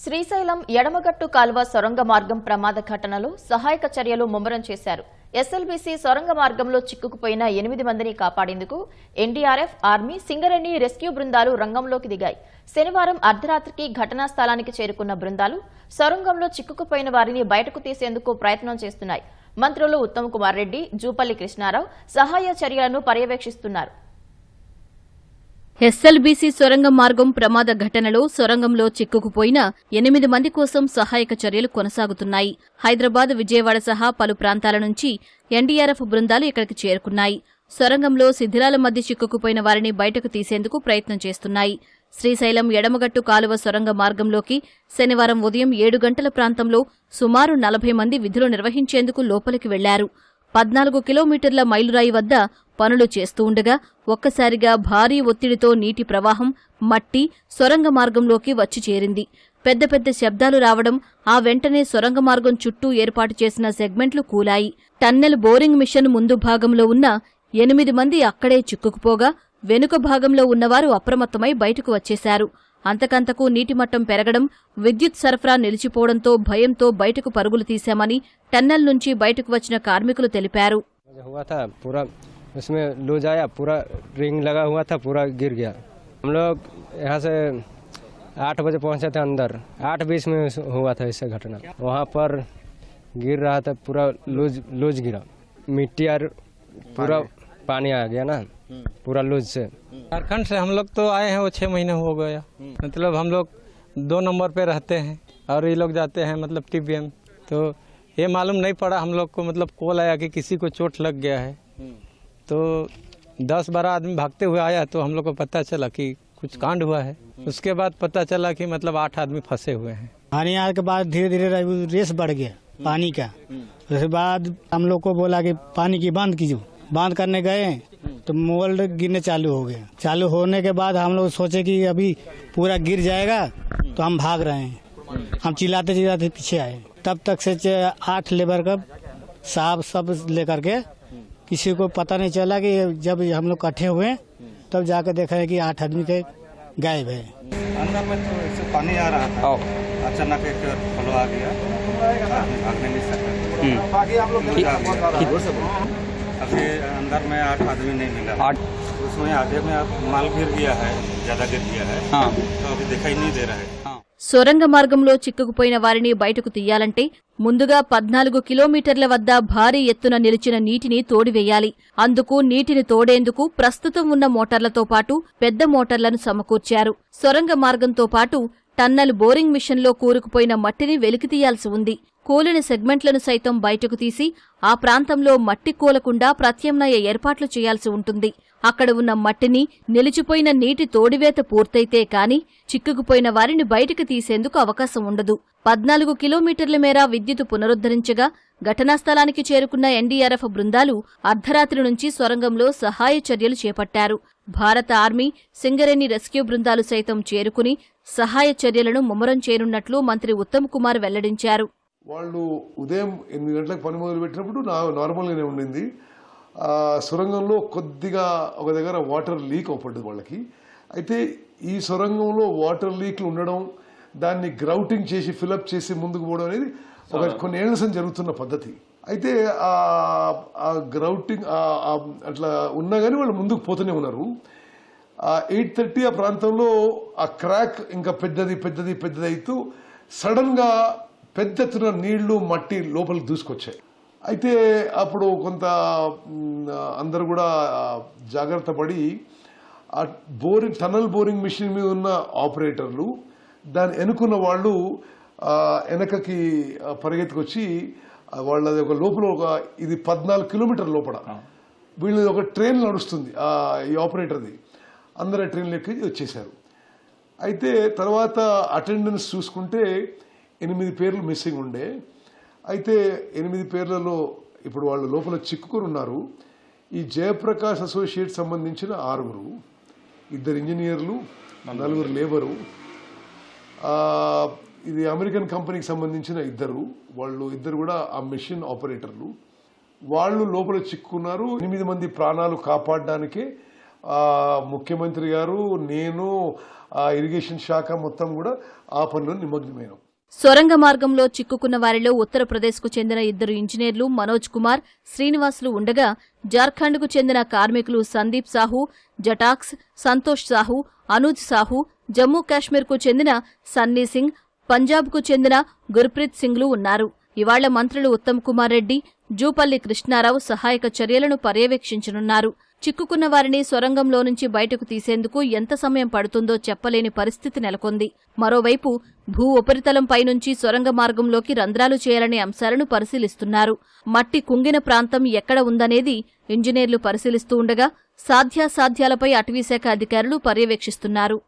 శ్రీశైలం ఎడమగట్టు కాల్వ సొరంగ మార్గం ప్రమాద ఘటనలో సహాయక చర్యలు ముమ్మరం చేశారు. ఎస్ఎల్బీసీ సొరంగ మార్గంలో చిక్కుకుపోయిన 8 మందిని కాపాడేందుకు ఎన్డీఆర్ఎఫ్, ఆర్మీ, సింగరేణి రెస్క్యూ బృందాలు రంగంలోకి దిగాయి. శనివారం అర్ధరాత్రికి ఘటనా స్థలానికి చేరుకున్న బృందాలు సొరంగంలో చిక్కుకుపోయిన వారిని బయటకు తీసేందుకు ప్రయత్నం చేస్తున్నాయి. మంత్రులు ఉత్తమ్ కుమార్ రెడ్డి, జూపల్లి కృష్ణారావు సహాయ చర్యలను పర్యవేక్షిస్తున్నారు. ఎస్ఎల్బీసీ సొరంగ మార్గం ప్రమాద ఘటనలో సొరంగంలో చిక్కుకుపోయిన 8 మంది కోసం సహాయక చర్యలు కొనసాగుతున్నాయి. హైదరాబాద్, విజయవాడ సహా పలు ప్రాంతాల నుంచి ఎన్డీఆర్ఎఫ్ బృందాలు ఇక్కడికి చేరుకున్నాయి. సొరంగంలో శిథిలాల మధ్య చిక్కుకుపోయిన వారిని బయటకు తీసేందుకు ప్రయత్నం చేస్తున్నాయి. శ్రీశైలం ఎడమగట్టు కాలువ సొరంగ మార్గంలోకి శనివారం ఉదయం 7 గంటల ప్రాంతంలో సుమారు 40 మంది విధులు నిర్వహించేందుకు లోపలికి వెళ్లారు. 14 కిలోమీటర్ల మైలురాయి వద్ద పనులు చేస్తూ ఉండగా ఒక్కసారిగా భారీ ఒత్తిడితో నీటి ప్రవాహం మట్టి సొరంగ మార్గంలోకి వచ్చి చేరింది. పెద్ద పెద్ద శబ్దాలు రావడం, ఆ వెంటనే సొరంగ మార్గం చుట్టూ ఏర్పాటు చేసిన సెగ్మెంట్లు కూలాయి. టన్నెల్ బోరింగ్ మిషన్ ముందు భాగంలో ఉన్న 8 మంది అక్కడే చిక్కుకుపోగా వెనుక భాగంలో ఉన్నవారు అప్రమత్తమై బయటకు వచ్చేశారు. అంతకంతకు నీటిమట్టం పెరగడం, విద్యుత్ సరఫరా నిలిచిపోవడంతో భయంతో బయటకు పరుగులు తీశామని టన్నెల్ నుంచి బయటకు వచ్చిన కార్మికులు తెలిపారు. उसमें लूज आया, पूरा रिंग लगा हुआ था, पूरा गिर गया। हम लोग यहाँ से 8 बजे पहुँचे थे अंदर, 8:20 में हुआ था इससे घटना। वहाँ पर गिर रहा था, पूरा लूज गिरा, मिट्टी और पूरा पानी आ गया ना, पूरा लूज से। झारखंड से हम लोग तो आए हैं, वो 6 महीने हो गया। मतलब हम लोग 2 नंबर पे रहते हैं और ये लोग जाते हैं मतलब TBM। तो ये मालूम नहीं पड़ा हम लोग को, मतलब कॉल आया कि किसी को चोट लग गया है। तो 10-12 आदमी भागते हुए आया तो हम लोग को पता चला कि कुछ कांड हुआ है। उसके बाद पता चला कि मतलब 8 आदमी फंसे हुए हैं। पानी आने के बाद धीरे धीरे रेस बढ़ गया पानी का। उसके बाद हम लोग को बोला कि पानी की बंद कीजिए। बंद करने गए तो मोल्ड गिरने चालू हो गया। चालू होने के बाद हम लोग सोचे कि अभी पूरा गिर जाएगा, तो हम भाग रहे हैं। हम चिल्लाते चिल्लाते पीछे आए। तब तक से 8 लेबर का साहब सब लेकर के, किसी को पता नहीं चला कि जब हम लोग इकट्ठे हुए तब जाकर देखा है कि 8 आदमी के गायब है। अंदर में तो ऐसे पानी आ रहा था, अचानक एक फ्लो आ गया, आदमी भागने नहीं सका। अभी अंदर में 8 आदमी नहीं मिला। उसमें आधे में माल गिर गया है, ज्यादा गिर गया है। तो अभी दिखाई नहीं दे रहा है। సొరంగ మార్గంలో చిక్కుకుపోయిన వారిని బయటకు తీయాలంటే ముందుగా 14 కిలోమీటర్ల వద్ద భారీ ఎత్తున నిలిచిన నీటిని తోడివేయాలి. అందుకు నీటిని తోడేందుకు ప్రస్తుతం ఉన్న మోటార్లతో పాటు పెద్ద మోటార్లను సమకూర్చారు. సొరంగ మార్గంతో పాటు టన్నల్ బోరింగ్ మిషన్లో కూరుకుపోయిన మట్టిని వెలికితీయాల్సి ఉంది. కూలిన సెగ్మెంట్లను సైతం బయటకు తీసి ఆ ప్రాంతంలో మట్టి కూలకుండా ప్రత్యామ్నాయ ఏర్పాట్లు చేయాల్సి ఉంటుంది. అక్కడ ఉన్న మట్టిని, నిలిచిపోయిన నీటి తోడివేత పూర్తయితే కాని చిక్కుకుపోయిన వారిని బయటకు తీసేందుకు అవకాశం ఉండదు. 14 కిలోమీటర్ల మేర విద్యుత్ పునరుద్ధరించగా ఘటనా స్థలానికి చేరుకున్న ఎన్డీఆర్ఎఫ్ బృందాలు అర్ధరాత్రి నుంచి సొరంగంలో సహాయ చర్యలు చేపట్టారు. భారత ఆర్మీ, సింగరేణి రెస్క్యూ బృందాలు సైతం చేరుకుని సహాయ చర్యలను ముమ్మరం చేయనున్నట్లు మంత్రి ఉత్తమ్ కుమార్ వెల్లడించారు. వాళ్ళు ఉదయం 8 గంటలకు పని మొదలు పెట్టినప్పుడు నార్మల్గానే ఉండింది. సొరంగంలో కొద్దిగా ఒక దగ్గర వాటర్ లీక్ అవుపడ్డది వాళ్ళకి. అయితే ఈ సొరంగంలో వాటర్ లీక్లు ఉండడం, దాన్ని గ్రౌటింగ్ చేసి ఫిలప్ చేసి ముందుకు పోవడం అనేది కొన్ని ఏళ్ల నుంచి జరుగుతున్న పద్ధతి. అయితే ఆ గ్రౌటింగ్ అట్లా ఉన్నా కానీ వాళ్ళు ముందుకు పోతూనే ఉన్నారు. 8:30 ఆ ప్రాంతంలో ఆ క్రాక్ ఇంకా పెద్దది అవుతూ సడన్ గా పెద్ద ఎత్తున నీళ్లు, మట్టి లోపలికి దూసుకొచ్చాయి. అయితే అప్పుడు కొంత అందరూ కూడా జాగ్రత్త పడి ఆ టన్నల్ బోరింగ్ మిషన్ మీద ఉన్న ఆపరేటర్లు, దాన్ని ఎన్నుకున్న వాళ్ళు వెనకకి పరిగెత్తుకొచ్చి వాళ్ళది ఒక లోపల ఇది 14 కిలోమీటర్ లోపల వీళ్ళది ఒక ట్రైన్ నడుస్తుంది, ఈ ఆపరేటర్ది. అందరూ ట్రైన్లోకి వచ్చేసారు. అయితే తర్వాత అటెండెన్స్ చూసుకుంటే 8 పేర్లు మిస్సింగ్ ఉండే. అయితే 8 పేర్లలో ఇప్పుడు వాళ్ళు లోపల చిక్కుకొని ఉన్నారు. ఈ జయప్రకాష్ అసోసియేట్ సంబంధించిన 6, 2 ఇంజనీర్లు, 4 లేబరు, ఇది అమెరికన్ కంపెనీకి సంబంధించిన 2, వాళ్ళు 2 కూడా ఆ మెషిన్ ఆపరేటర్లు. వాళ్ళు లోపల చిక్కుకున్నారు. 8 మంది ప్రాణాలు కాపాడడానికే ముఖ్యమంత్రి గారు, నేను, ఇరిగేషన్ శాఖ మొత్తం కూడా ఆ పనిలో నిమగ్నమైనాం. సొరంగ మార్గంలో చిక్కుకున్న వారిలో ఉత్తరప్రదేశ్కు చెందిన 2 ఇంజనీర్లు మనోజ్ కుమార్, శ్రీనివాసులు ఉండగా జార్ఖండ్కు చెందిన కార్మికులు సందీప్ సాహు, జటాక్స్, సంతోష్ సాహు, అనూజ్ సాహు, జమ్మూ కాశ్మీర్కు చెందిన సన్నీ సింగ్, పంజాబ్కు చెందిన గుర్ప్రీత్ సింగ్లు ఉన్నారు. ఇవాళ్ల మంత్రులు ఉత్తమ్ కుమార్ రెడ్డి, జూపల్లి కృష్ణారావు సహాయక చర్యలను పర్యవేక్షించనున్నారు. చిక్కుకున్న వారిని సొరంగంలో నుంచి బయటకు తీసేందుకు ఎంత సమయం పడుతుందో చెప్పలేని పరిస్థితి నెలకొంది. మరోవైపు భూ ఉపరితలంపై నుంచి సొరంగ మార్గంలోకి రంధ్రాలు చేయాలనే అంశాలను పరిశీలిస్తున్నారు. మట్టి కుంగిన ప్రాంతం ఎక్కడ ఉందనేది ఇంజనీర్లు పరిశీలిస్తూ ఉండగా సాధ్యాసాధ్యాలపై అటవీశాఖ అధికారులు పర్యవేక్షిస్తున్నారు.